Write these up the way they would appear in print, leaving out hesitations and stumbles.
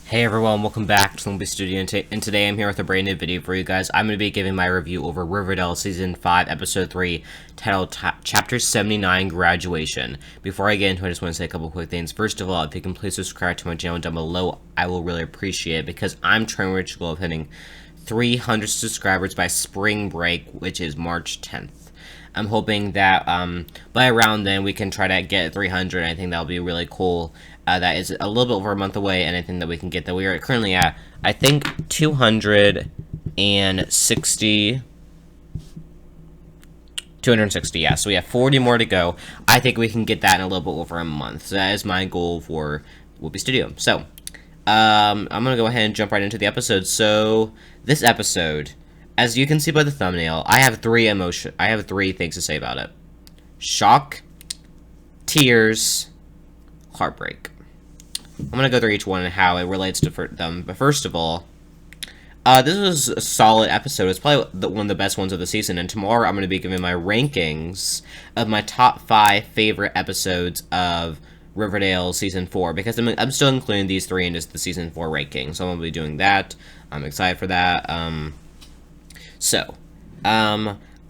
Hey everyone, welcome back to Lumpy Studio, and today I'm here with a brand new video for you guys. I'm going to be giving my review over Riverdale Season 5, Episode 3, titled Chapter 79, Graduation. Before I get into it, I just want to say a couple quick things. First of all, if you can please subscribe to my channel down below, I will really appreciate it, because I'm trying to reach the goal of hitting 300 subscribers by spring break, which is March 10th. I'm hoping that by around then we can try to get 300. I think that'll be really cool. That is a little bit over a month away, and I think that we can get that. We are currently at, I think, 260, yeah, so we have 40 more to go. I think we can get that in a little bit over a month, so that is my goal for Whoopi Studio. So, I'm gonna go ahead and jump right into the episode. So, this episode, as you can see by the thumbnail, I have three things to say about it: shock, tears, heartbreak. I'm going to go through each one and how it relates to them. But first of all, this was a solid episode. It's probably one of the best ones of the season. And tomorrow I'm going to be giving my rankings of my top 5 favorite episodes of Riverdale Season 4. Because I'm still including these 3 into the Season 4 ranking. So I'm going to be doing that. I'm excited for that.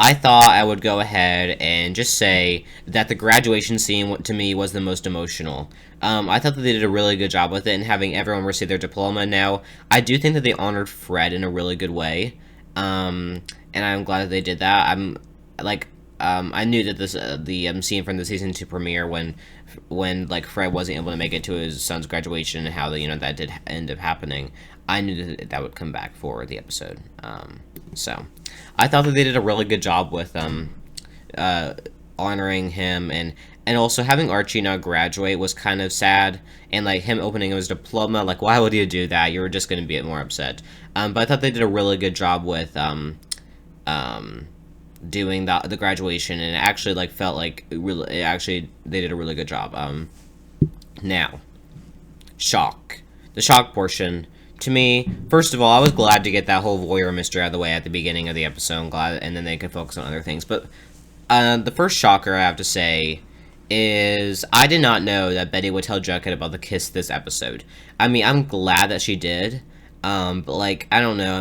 I thought I would go ahead and just say that the graduation scene, to me, was the most emotional. I thought that they did a really good job with it and having everyone receive their diploma. Now, I do think that they honored Fred in a really good way, and I'm glad that they did that. I knew that the scene from the season 2 premiere when like Fred wasn't able to make it to his son's graduation and how that did end up happening. I knew that would come back for the episode. So I thought that they did a really good job with honoring him, and also having Archie not graduate was kind of sad, and like him opening his diploma, like, why would you do that? You were just going to be more upset. But I thought they did a really good job with doing the graduation, and it actually felt like they did a really good job. Now, the shock portion. To me, first of all, I was glad to get that whole voyeur mystery out of the way at the beginning of the episode. I'm glad, and then they could focus on other things. But the first shocker I have to say is I did not know that Betty would tell Jughead about the kiss this episode. I mean, I'm glad that she did. But I don't know.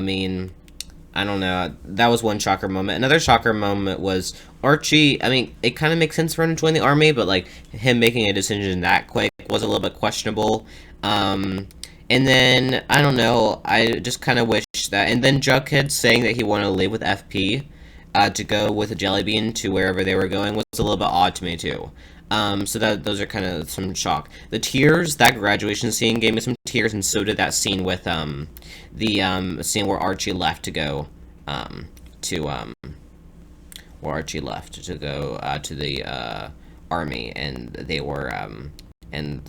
I don't know. That was one shocker moment. Another shocker moment was Archie. I mean, it kind of makes sense for him to join the army, but him making a decision that quick was a little bit questionable. And then, I don't know, I just kind of wish that, and then Jughead saying that he wanted to leave with FP, to go with a Jellybean to wherever they were going was a little bit odd to me, too. So those are kind of some shock. The tears, that graduation scene gave me some tears, and so did that scene with, the scene where Archie left to go, to the, army, and they were, and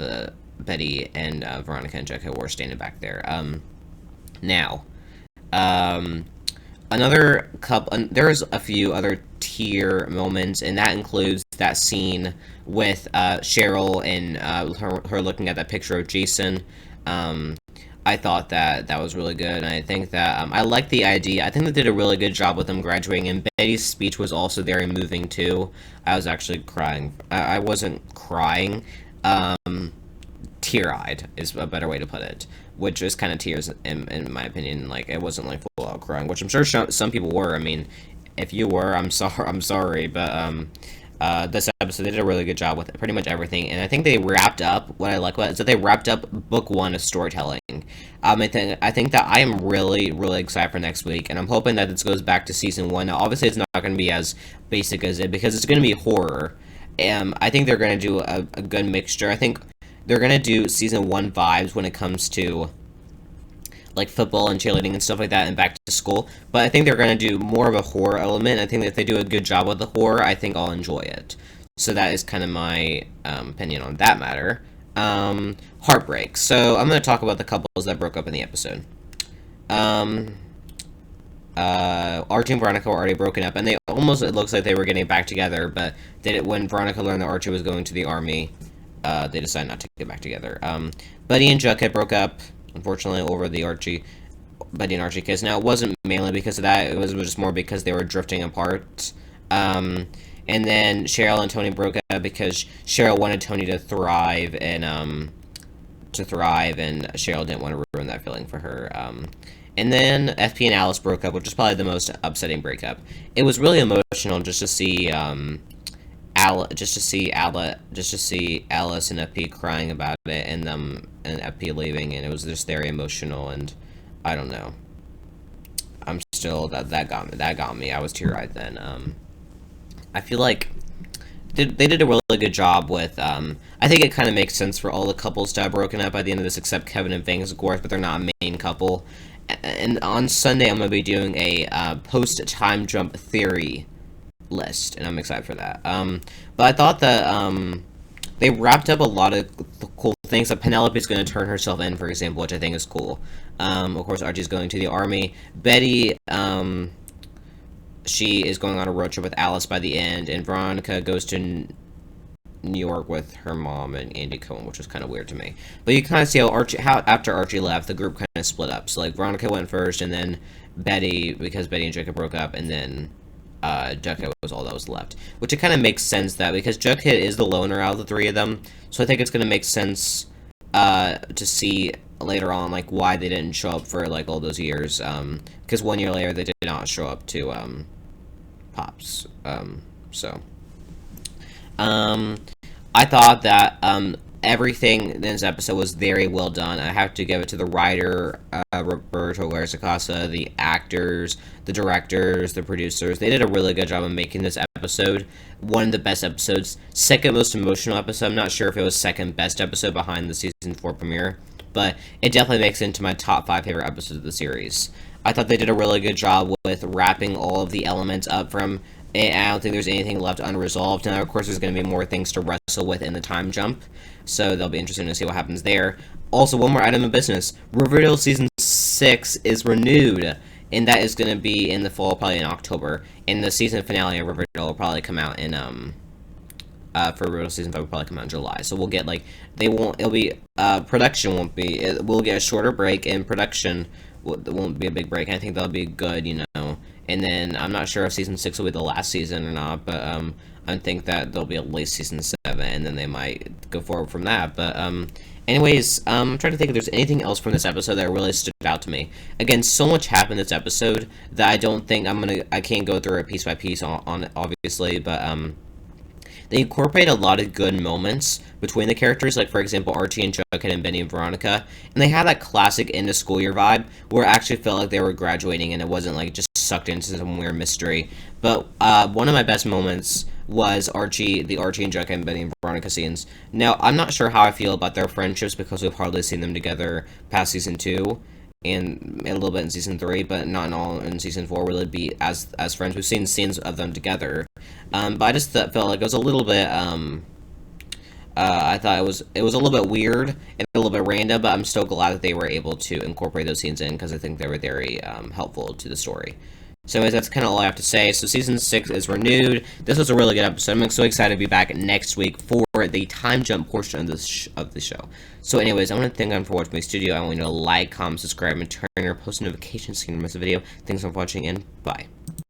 Betty and Veronica and Jughead were standing back there. Now, there's a few other tear moments, and that includes that scene with Cheryl and her looking at that picture of Jason. I thought that was really good, and I think that I like the idea. I think they did a really good job with them graduating, and Betty's speech was also very moving too. I was actually crying. I wasn't crying. Tear-eyed is a better way to put it, which is kind of tears in my opinion. It wasn't full out crying, which I'm sure some people were. I mean, if you were, I'm sorry, but this episode they did a really good job with pretty much everything, and I think they wrapped up. What I like about it is that they wrapped up book 1 of storytelling. I think that I am really excited for next week, and I'm hoping that this goes back to season 1. Now, obviously, it's not going to be as basic as it, because it's going to be horror. I think they're going to do a good mixture. I think they're going to do season 1 vibes when it comes to football and cheerleading and stuff like that and back to school. But I think they're going to do more of a horror element. I think that if they do a good job with the horror, I think I'll enjoy it. So that is kind of my opinion on that matter. Heartbreak. So I'm going to talk about the couples that broke up in the episode. Archie and Veronica were already broken up, and it looks like they were getting back together, but when Veronica learned that Archie was going to the army, they decided not to get back together. Buddy and Jughead broke up, unfortunately, over the Buddy and Archie kiss. Now, it wasn't mainly because of that. It was just more because they were drifting apart. And then Cheryl and Tony broke up because Cheryl wanted Tony to thrive in to thrive, and Cheryl didn't want to ruin that feeling for her. And then FP and Alice broke up, which was probably the most upsetting breakup. It was really emotional just to see Alice and FP crying about it, and FP leaving, and it was just very emotional. And I don't know. I'm still that got me. I was teary-eyed then. I feel like they did a really good job with. I think it kind of makes sense for all the couples to have broken up by the end of this, except Kevin and Fangs, of course, but they're not a main couple. And on Sunday, I'm going to be doing a post-time jump theory list, and I'm excited for that. But I thought that they wrapped up a lot of cool things. Like Penelope's going to turn herself in, for example, which I think is cool. Of course, Archie's going to the army. Betty, she is going on a road trip with Alice by the end, and Veronica goes to New York with her mom and Andy Cohen, which was kind of weird to me. But you kind of see how after Archie left, the group kind of split up. So like Veronica went first, and then Betty, because Betty and Jughead broke up, and then Jughead was all that was left. Which it kind of makes sense that because Jughead is the loner out of the three of them, so I think it's going to make sense to see later on like why they didn't show up for like all those years. Because 1 year later they did not show up to Pops. I thought that everything in this episode was very well done. I have to give it to the writer, Roberto Garza-Casa, the actors, the directors, the producers. They did a really good job of making this episode one of the best episodes. Second most emotional episode. I'm not sure if it was second best episode behind the season 4 premiere, but it definitely makes it into my top 5 favorite episodes of the series. I thought they did a really good job with wrapping all of the elements up from. I don't think there's anything left unresolved. Now, of course, there's going to be more things to wrestle with in the time jump, so they'll be interesting to see what happens there. Also, one more item of business. Riverdale Season 6 is renewed, and that is going to be in the fall, probably in October. And the season finale of Riverdale will probably come out in, for Riverdale Season 5 will probably come out in July. So we'll get, like, production won't be, we'll get a shorter break, and production won't be a big break. I think that'll be good, you know. And then I'm not sure if season 6 will be the last season or not, but I think that there'll be at least season 7, and then they might go forward from that. But anyways, I'm trying to think if there's anything else from this episode that really stood out to me. Again, so much happened in this episode that I don't think I can't go through it piece by piece on it, obviously, but they incorporate a lot of good moments between the characters, like, for example, Archie and Jughead and Benny and Veronica, and they had that classic end-of-school year vibe, where it actually felt like they were graduating, and it wasn't, like, just sucked into some weird mystery. But one of my best moments was the Archie and Jughead and Benny and Veronica scenes. Now, I'm not sure how I feel about their friendships, because we've hardly seen them together past Season 2, and a little bit in Season 3, but not in all in Season 4 will it be as friends. We've seen scenes of them together, but I just felt like it was a little bit, I thought it was a little bit weird and a little bit random, but I'm still glad that they were able to incorporate those scenes in, because I think they were very helpful to the story. So anyways, that's kind of all I have to say. So Season 6 is renewed. This was a really good episode. I'm so excited to be back next week for the time jump portion of the show. So anyways, I want to thank everyone for watching my studio. I want you to like, comment, subscribe, and turn on your post notifications so you don't miss a video. Thanks for watching, and bye.